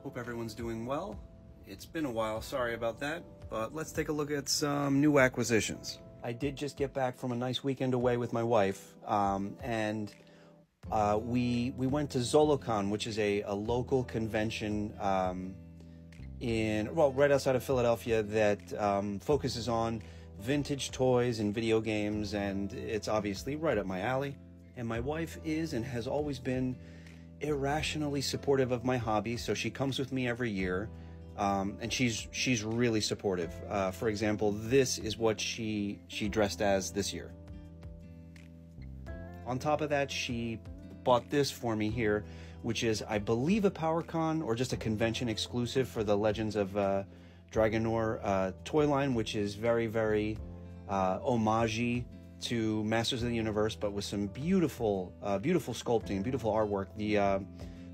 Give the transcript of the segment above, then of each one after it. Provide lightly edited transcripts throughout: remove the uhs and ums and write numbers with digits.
Hope everyone's doing well. It's been a while, sorry about that, but let's take a look at some new acquisitions. I did just get back from a nice weekend away with my wife, and we went to ZoloCon, which is a local convention right outside of Philadelphia that focuses on vintage toys and video games, and it's obviously right up my alley. And my wife is and has always been irrationally supportive of my hobby, so she comes with me every year, and she's really supportive. For example, this is what she dressed as this year. On top of that, she bought this for me here, which is, I believe, a PowerCon or just a convention exclusive for the Legends of Dragonor toy line, which is very, very homage-y to Masters of the Universe, but with some beautiful sculpting, beautiful artwork.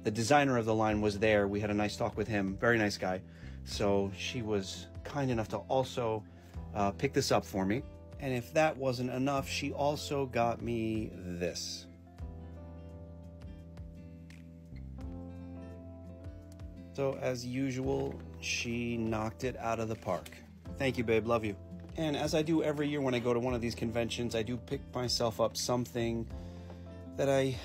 The designer of the line was there. We had a nice talk with him. Very nice guy. So she was kind enough to also pick this up for me. And if that wasn't enough, she also got me this. So as usual, she knocked it out of the park. Thank you, babe. Love you. And as I do every year when I go to one of these conventions, I do pick myself up something that I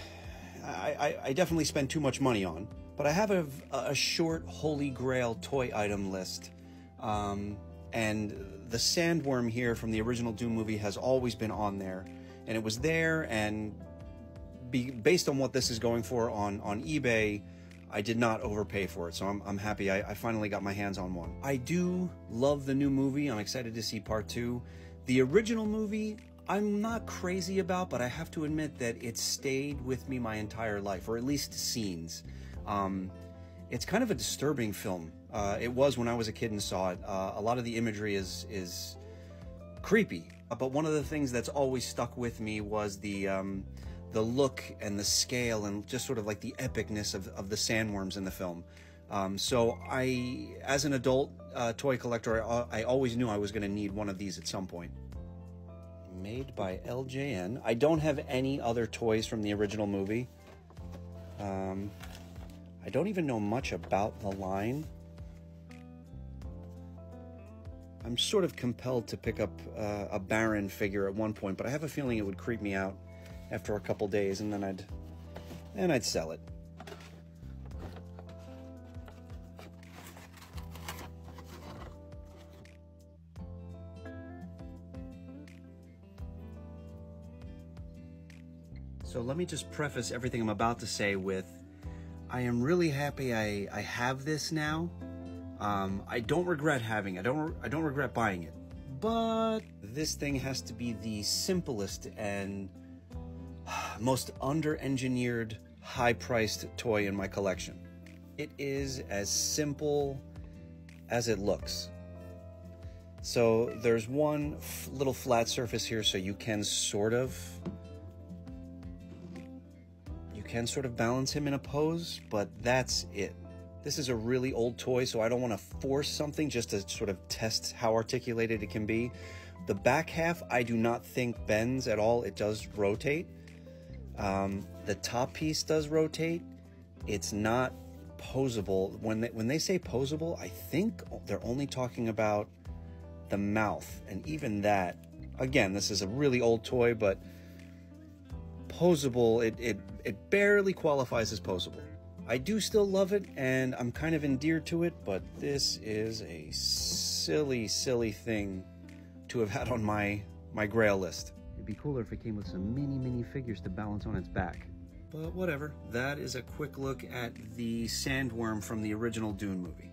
definitely spend too much money on. But I have a short holy grail toy item list. And the Sandworm here from the original Dune movie has always been on there. And it was there, and based on what this is going for on eBay, I did not overpay for it, so I'm happy I finally got my hands on one. I do love the new movie. I'm excited to see part 2. The original movie, I'm not crazy about, but I have to admit that it stayed with me my entire life, or at least scenes. It's kind of a disturbing film. It was when I was a kid and saw it. A lot of the imagery is creepy, but one of the things that's always stuck with me was the look and the scale and just sort of like the epicness of the sandworms in the film. So as an adult toy collector, I always knew I was going to need one of these at some point. Made by LJN. I don't have any other toys from the original movie. I don't even know much about the line. I'm sort of compelled to pick up a Baron figure at one point, but I have a feeling it would creep me out after a couple days, and then I'd sell it. So let me just preface everything I'm about to say with, I am really happy I have this now. I don't regret having it. I don't regret buying it. But this thing has to be the simplest and most under-engineered, high-priced toy in my collection. It is as simple as it looks. So there's one little flat surface here, so you can sort of balance him in a pose, but that's it. This is a really old toy, so I don't want to force something just to sort of test how articulated it can be. The back half, I do not think bends at all. It does rotate. The top piece does rotate. It's not posable. When they say posable, I think they're only talking about the mouth, and even that, again, this is a really old toy, but posable, it barely qualifies as posable. I do still love it, and I'm kind of endeared to it, but this is a silly, silly thing to have had on my grail list. It'd be cooler if it came with some mini figures to balance on its back. But whatever, that is a quick look at the Sandworm from the original Dune movie.